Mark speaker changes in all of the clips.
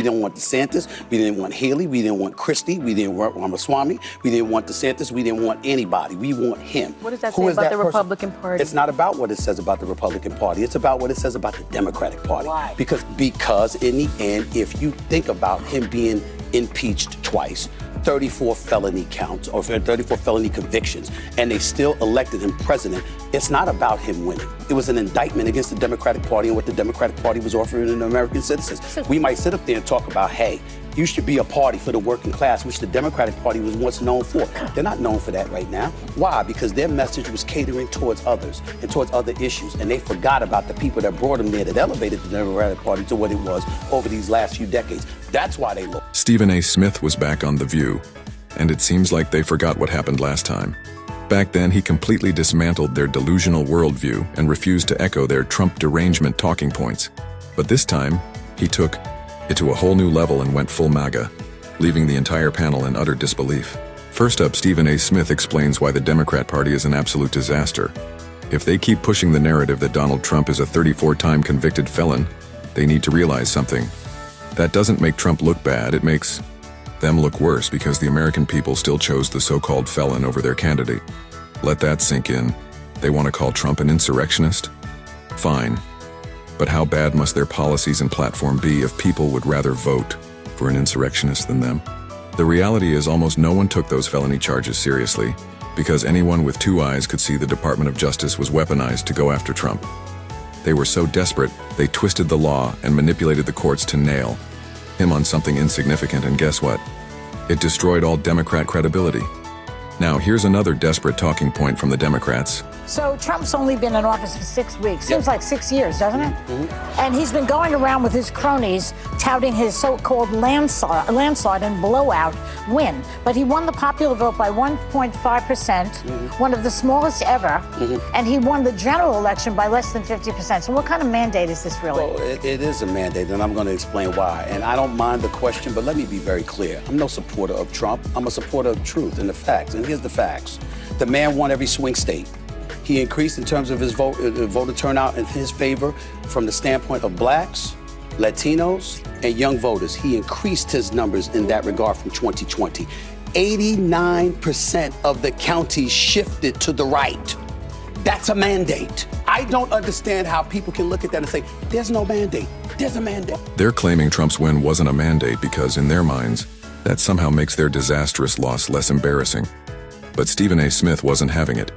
Speaker 1: We didn't want DeSantis, we didn't want Haley, we didn't want Christie, we didn't want Ramaswamy, we didn't want DeSantis, we didn't want anybody. We want him.
Speaker 2: What does that say about the Republican Party?
Speaker 1: It's not about what it says about the Republican Party. It's about what it says about the Democratic Party.
Speaker 2: Why?
Speaker 1: Because in the end, if you think about him being impeached twice, 34 felony counts or 34 felony convictions, and they still elected him president, it's not about him winning. It was an indictment against the Democratic Party and what the Democratic Party was offering to American citizens. We might sit up there and talk about, hey, you should be a party for the working class, which the Democratic Party was once known for. They're not known for that right now. Why? Because their message was catering towards others and towards other issues, and they forgot about the people that brought them there, that elevated the Democratic Party to what it was over these last few decades. That's why they lost.
Speaker 3: Stephen A. Smith was back on The View, and it seems like they forgot what happened last time. Back then, he completely dismantled their delusional worldview and refused to echo their Trump derangement talking points. But this time, he took it to a whole new level and went full MAGA, leaving the entire panel in utter disbelief. First up, Stephen A. Smith explains why the Democrat Party is an absolute disaster. If they keep pushing the narrative that Donald Trump is a 34-time convicted felon, they need to realize something. That doesn't make Trump look bad, it makes them look worse because the American people still chose the so-called felon over their candidate. Let that sink in. They want to call Trump an insurrectionist? Fine. But how bad must their policies and platform be if people would rather vote for an insurrectionist than them? The reality is almost no one took those felony charges seriously because anyone with two eyes could see the Department of Justice was weaponized to go after Trump. They were so desperate, they twisted the law and manipulated the courts to nail him on something insignificant, and guess what? It destroyed all Democrat credibility. Now, here's another desperate talking point from the Democrats.
Speaker 4: So Trump's only been in office for 6 weeks. Seems like 6 years, doesn't it? And he's been going around with his cronies touting his so-called landslide and blowout win. But he won the popular vote by 1.5%, one of the smallest ever, and he won the general election by less than 50%. So what kind of mandate is this really?
Speaker 1: Well, it is a mandate, and I'm going to explain why. And I don't mind the question, but let me be very clear. I'm no supporter of Trump. I'm a supporter of truth and the facts. And here's the facts. The man won every swing state. He increased in terms of his voter turnout in his favor from the standpoint of blacks, Latinos, and young voters. He increased his numbers in that regard from 2020. 89% of the counties shifted to the right. That's a mandate. I don't understand how people can look at that and say, there's no mandate. There's a mandate.
Speaker 3: They're claiming Trump's win wasn't a mandate because, in their minds, that somehow makes their disastrous loss less embarrassing. But Stephen A. Smith wasn't having it.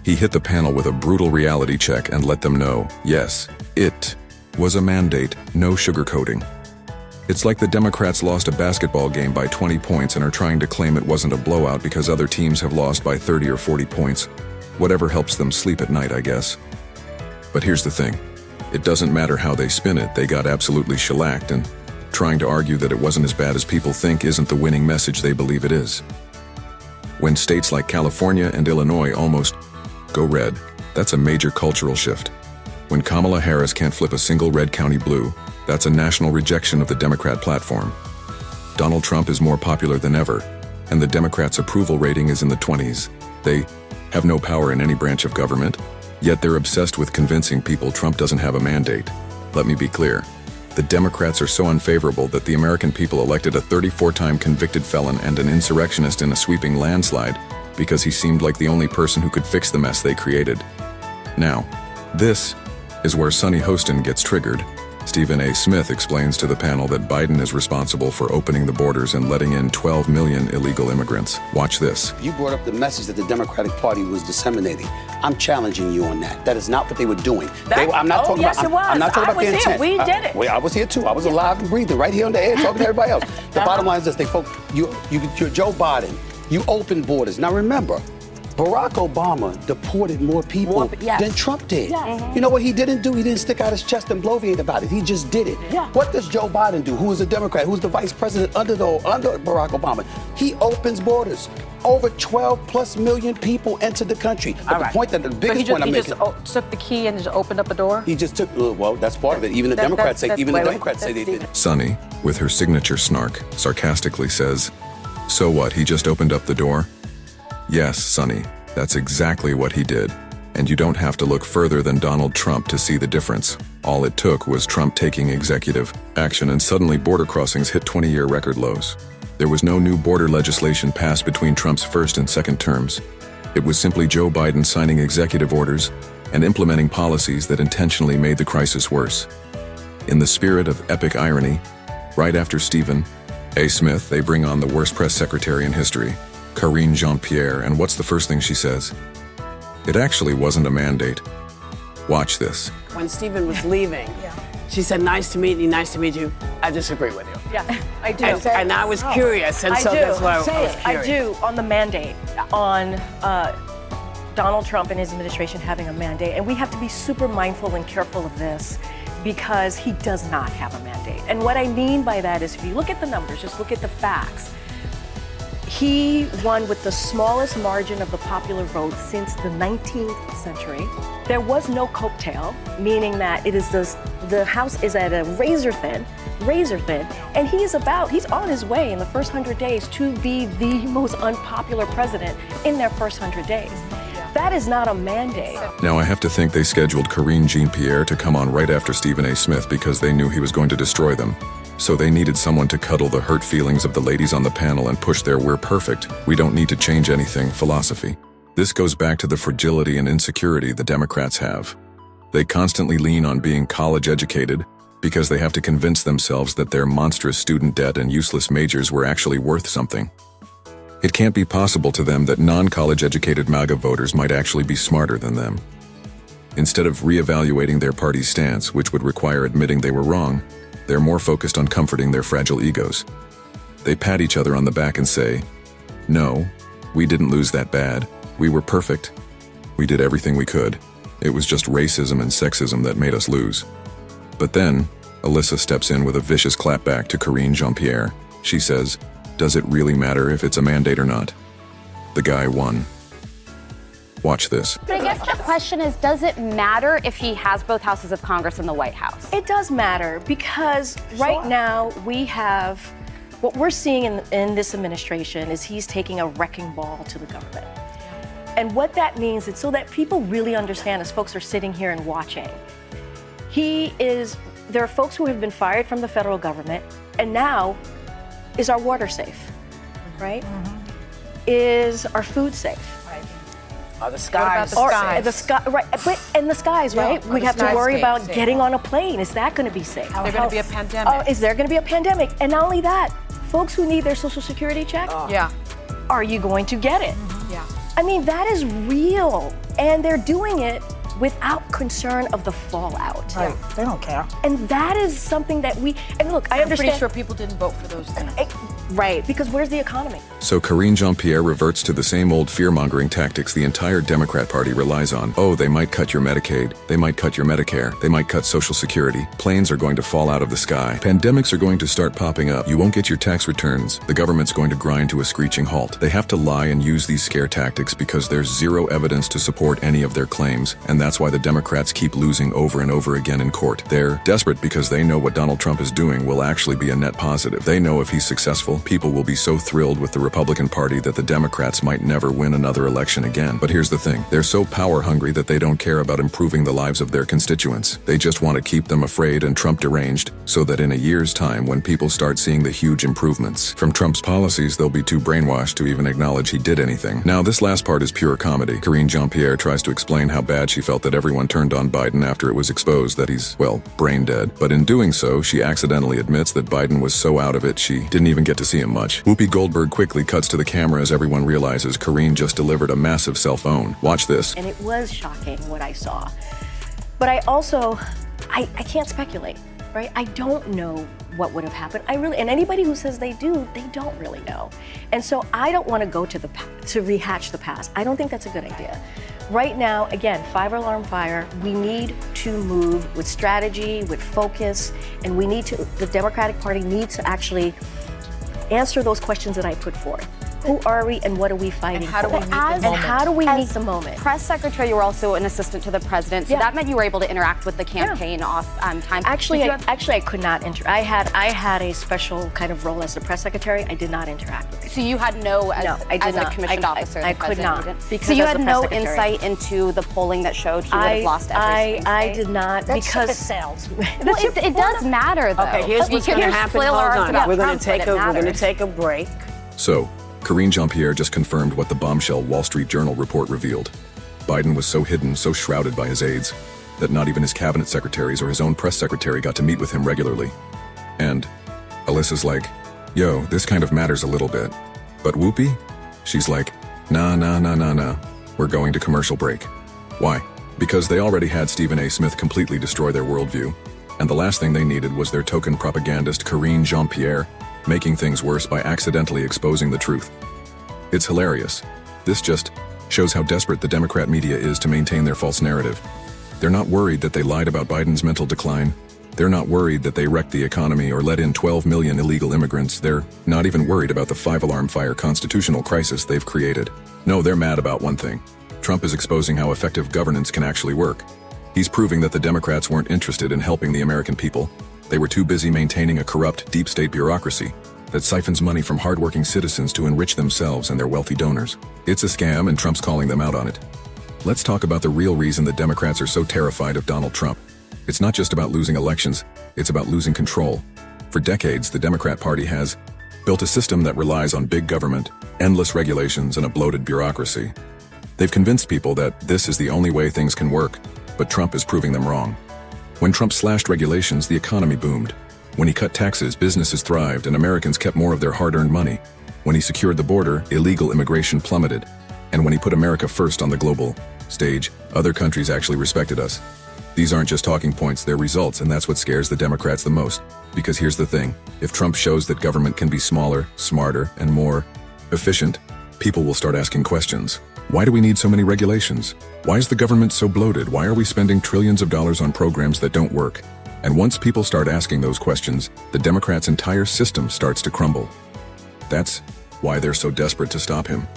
Speaker 3: He hit the panel with a brutal reality check and let them know, yes, it was a mandate, no sugarcoating. It's like the Democrats lost a basketball game by 20 points and are trying to claim it wasn't a blowout because other teams have lost by 30 or 40 points. Whatever helps them sleep at night, I guess. But here's the thing. It doesn't matter how they spin it, they got absolutely shellacked, and trying to argue that it wasn't as bad as people think isn't the winning message they believe it is. When states like California and Illinois almost go red, that's a major cultural shift. When Kamala Harris can't flip a single red county blue, that's a national rejection of the Democrat platform. Donald Trump is more popular than ever, and the Democrats' approval rating is in the 20s. They have no power in any branch of government, yet they're obsessed with convincing people Trump doesn't have a mandate. Let me be clear. The Democrats are so unfavorable that the American people elected a 34-time convicted felon and an insurrectionist in a sweeping landslide because he seemed like the only person who could fix the mess they created. Now, this is where Sunny Hostin gets triggered. Stephen A. Smith explains to the panel that Biden is responsible for opening the borders and letting in 12 million illegal immigrants. Watch this.
Speaker 1: You brought up the message that the Democratic Party was disseminating. I'm challenging you on that. That is not what they were doing. I'm not talking about the intent.
Speaker 2: We did it.
Speaker 1: I was here too. I was alive and breathing right here on the air talking to everybody else. The bottom line is this, you're Joe Biden. You opened borders. Now remember, Barack Obama deported more people than Trump did. You know what he didn't do? He didn't stick out his chest and bloviate about it. He just did it. What does Joe Biden do? Who is a Democrat? Who's the vice president under Barack Obama? He opens borders. Over 12+ million people entered the country. But the biggest point I'm making.
Speaker 2: He just took the key and just opened up a door?
Speaker 1: He just took, well, that's part of it. Even the Democrats say they did.
Speaker 3: Sunny, with her signature snark, sarcastically says, "So what, he just opened up the door?" Yes, Sunny, that's exactly what he did. And you don't have to look further than Donald Trump to see the difference. All it took was Trump taking executive action, and suddenly border crossings hit 20-year record lows. There was no new border legislation passed between Trump's first and second terms. It was simply Joe Biden signing executive orders and implementing policies that intentionally made the crisis worse. In the spirit of epic irony, right after Stephen A. Smith, they bring on the worst press secretary in history, Karine Jean-Pierre, and what's the first thing she says? It actually wasn't a mandate. Watch this.
Speaker 5: When Stephen was leaving, she said, nice to meet you. I disagree with you.
Speaker 6: Yeah, I do.
Speaker 5: And I was curious, and
Speaker 6: I
Speaker 5: so
Speaker 6: do.
Speaker 5: that's why I was curious.
Speaker 6: I do, on the mandate, on Donald Trump and his administration having a mandate. And we have to be super mindful and careful of this because he does not have a mandate. And what I mean by that is if you look at the numbers, just look at the facts. He won with the smallest margin of the popular vote since the 19th century. There was no coattail, meaning that it is the House is at a razor thin, and he's on his way in the first 100 days to be the most unpopular president in their first 100 days. That is not a mandate.
Speaker 3: Now I have to think they scheduled Karine Jean-Pierre to come on right after Stephen A. Smith because they knew he was going to destroy them. So they needed someone to cuddle the hurt feelings of the ladies on the panel and push their "we're perfect, we don't need to change anything" philosophy. This goes back to the fragility and insecurity the Democrats have. They constantly lean on being college educated because they have to convince themselves that their monstrous student debt and useless majors were actually worth something. It can't be possible to them that non-college educated MAGA voters might actually be smarter than them. Instead of reevaluating their party's stance, which would require admitting they were wrong, they're more focused on comforting their fragile egos. They pat each other on the back and say, "No, we didn't lose that bad. We were perfect. We did everything we could. It was just racism and sexism that made us lose." But then, Alyssa steps in with a vicious clapback to Karine Jean-Pierre. She says, "Does it really matter if it's a mandate or not? The guy won." Watch this.
Speaker 7: But I guess the question is, does it matter if he has both houses of Congress and the White House?
Speaker 6: It does matter because right now we have, what we're seeing in this administration is he's taking a wrecking ball to the government. And what that means is so that people really understand as folks are sitting here and watching, there are folks who have been fired from the federal government and now, is our water safe, right? Is our food safe?
Speaker 5: The skies.
Speaker 6: The sky, right? And the skies, right? We have to worry about getting on a plane. Is that going to be safe?
Speaker 2: Is there going to be a pandemic?
Speaker 6: Is there going to be a pandemic? And not only that, folks who need their Social Security check, are you going to get it?
Speaker 2: Yeah.
Speaker 6: I mean, that is real. And they're doing it without concern of the fallout.
Speaker 4: Right. They don't care.
Speaker 6: And that is something that and look, I
Speaker 2: I'm
Speaker 6: understand.
Speaker 2: pretty sure people didn't vote for those things.
Speaker 6: Right, because where's the economy?
Speaker 3: So Karine Jean-Pierre reverts to the same old fear-mongering tactics the entire Democrat Party relies on. Oh, they might cut your Medicaid, they might cut your Medicare, they might cut Social Security. Planes are going to fall out of the sky. Pandemics are going to start popping up. You won't get your tax returns. The government's going to grind to a screeching halt. They have to lie and use these scare tactics because there's zero evidence to support any of their claims, and that's why the Democrats keep losing over and over again in court. They're desperate because they know what Donald Trump is doing will actually be a net positive. They know if he's successful, people will be so thrilled with the Republican Party that the Democrats might never win another election again. But here's the thing. They're so power hungry that they don't care about improving the lives of their constituents. They just want to keep them afraid and Trump deranged so that in a year's time, when people start seeing the huge improvements from Trump's policies, they'll be too brainwashed to even acknowledge he did anything. Now, this last part is pure comedy. Karine Jean-Pierre tries to explain how bad she felt that everyone turned on Biden after it was exposed that he's, well, brain dead. But in doing so, she accidentally admits that Biden was so out of it she didn't even get to see him much. Whoopi Goldberg quickly cuts to the camera as everyone realizes Karine just delivered a massive cell phone. Watch this.
Speaker 6: And it was shocking what I saw. But I also, I can't speculate, right? I don't know what would have happened. And anybody who says they do, they don't really know. And so I don't want to go to rehatch the past. I don't think that's a good idea. Right now, again, 5-alarm fire, we need to move with strategy, with focus, and the Democratic Party needs to actually answer those questions that I put forth. Who are we and what are we fighting
Speaker 2: how do
Speaker 6: for?
Speaker 2: we meet the
Speaker 7: As-
Speaker 6: And
Speaker 2: moment?
Speaker 6: how do we meet
Speaker 7: As
Speaker 6: the moment?
Speaker 7: Press secretary, you were also an assistant to the president, so
Speaker 6: Yeah.
Speaker 7: that meant you were able to interact with the campaign off time.
Speaker 6: Actually,
Speaker 7: Did you
Speaker 6: I could not I had a special kind of role as the press secretary. I did not interact with it.
Speaker 7: So you had no, as,
Speaker 6: No, I did
Speaker 7: as a
Speaker 6: not.
Speaker 7: commissioned
Speaker 6: I-
Speaker 7: officer,
Speaker 6: I
Speaker 7: the
Speaker 6: could
Speaker 7: president,
Speaker 6: not,
Speaker 7: you didn't?
Speaker 6: because
Speaker 7: so you
Speaker 6: as
Speaker 7: had
Speaker 6: the press
Speaker 7: no
Speaker 6: secretary.
Speaker 7: insight into the polling that showed he would have lost every swing
Speaker 6: I
Speaker 7: state?
Speaker 6: did not
Speaker 4: That's
Speaker 6: because
Speaker 4: because sales.
Speaker 7: Well, it does matter though.
Speaker 5: Okay, here's what's going to happen. Hold on. We're going to take a break.
Speaker 3: So, Karine Jean-Pierre just confirmed what the bombshell Wall Street Journal report revealed. Biden was so hidden, so shrouded by his aides, that not even his cabinet secretaries or his own press secretary got to meet with him regularly. And Alyssa's like, yo, this kind of matters a little bit. But Whoopi? She's like, nah. We're going to commercial break. Why? Because they already had Stephen A. Smith completely destroy their worldview, and the last thing they needed was their token propagandist Karine Jean-Pierre making things worse by accidentally exposing the truth. It's hilarious. This just shows how desperate the Democrat media is to maintain their false narrative. They're not worried that they lied about Biden's mental decline. They're not worried that they wrecked the economy or let in 12 million illegal immigrants. They're not even worried about the 5-alarm fire constitutional crisis they've created. No, they're mad about one thing. Trump is exposing how effective governance can actually work. He's proving that the Democrats weren't interested in helping the American people. They were too busy maintaining a corrupt, deep state bureaucracy that siphons money from hardworking citizens to enrich themselves and their wealthy donors. It's a scam, and Trump's calling them out on it. Let's talk about the real reason the Democrats are so terrified of Donald Trump. It's not just about losing elections, it's about losing control. For decades, the Democrat Party has built a system that relies on big government, endless regulations, and a bloated bureaucracy. They've convinced people that this is the only way things can work, but Trump is proving them wrong. When Trump slashed regulations, the economy boomed. When he cut taxes, businesses thrived and Americans kept more of their hard-earned money. When he secured the border, illegal immigration plummeted. And when he put America first on the global stage, other countries actually respected us. These aren't just talking points, they're results, and that's what scares the Democrats the most. Because here's the thing, if Trump shows that government can be smaller, smarter, and more efficient, people will start asking questions. Why do we need so many regulations? Why is the government so bloated? Why are we spending trillions of dollars on programs that don't work? And once people start asking those questions, the Democrats' entire system starts to crumble. That's why they're so desperate to stop him.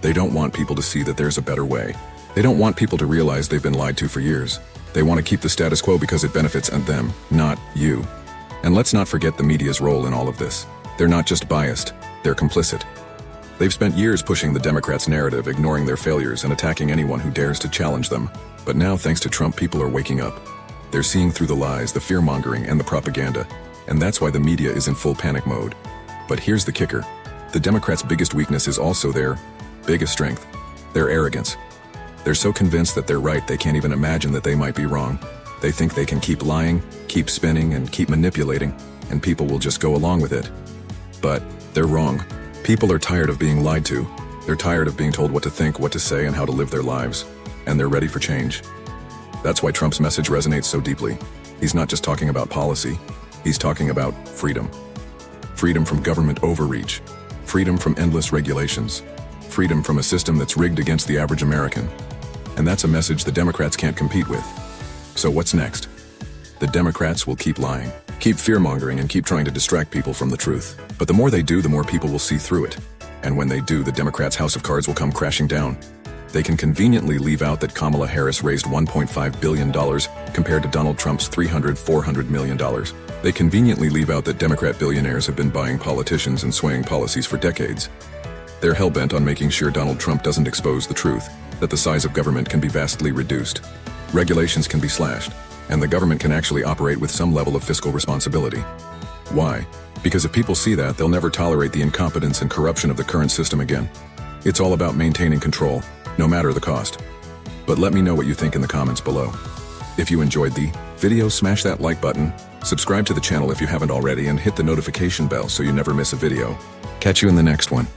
Speaker 3: They don't want people to see that there's a better way. They don't want people to realize they've been lied to for years. They want to keep the status quo because it benefits them, not you. And let's not forget the media's role in all of this. They're not just biased, they're complicit. They've spent years pushing the Democrats' narrative, ignoring their failures and attacking anyone who dares to challenge them. But now, thanks to Trump, people are waking up. They're seeing through the lies, the fear-mongering, and the propaganda. And that's why the media is in full panic mode. But here's the kicker. The Democrats' biggest weakness is also their biggest strength. Their arrogance. They're so convinced that they're right, they can't even imagine that they might be wrong. They think they can keep lying, keep spinning, and keep manipulating, and people will just go along with it. But they're wrong. People are tired of being lied to. They're tired of being told what to think, what to say, and how to live their lives. And they're ready for change. That's why Trump's message resonates so deeply. He's not just talking about policy. He's talking about freedom. Freedom from government overreach. Freedom from endless regulations. Freedom from a system that's rigged against the average American. And that's a message the Democrats can't compete with. So what's next? The Democrats will keep lying, keep fear-mongering, and keep trying to distract people from the truth. But the more they do, the more people will see through it. And when they do, the Democrats' house of cards will come crashing down. They can conveniently leave out that Kamala Harris raised $1.5 billion compared to Donald Trump's $400 million. They conveniently leave out that Democrat billionaires have been buying politicians and swaying policies for decades. They're hell-bent on making sure Donald Trump doesn't expose the truth, that the size of government can be vastly reduced. Regulations can be slashed, and the government can actually operate with some level of fiscal responsibility. Why? Because if people see that, they'll never tolerate the incompetence and corruption of the current system again. It's all about maintaining control, no matter the cost. But let me know what you think in the comments below. If you enjoyed the video, smash that like button, subscribe to the channel if you haven't already, and hit the notification bell so you never miss a video. Catch you in the next one.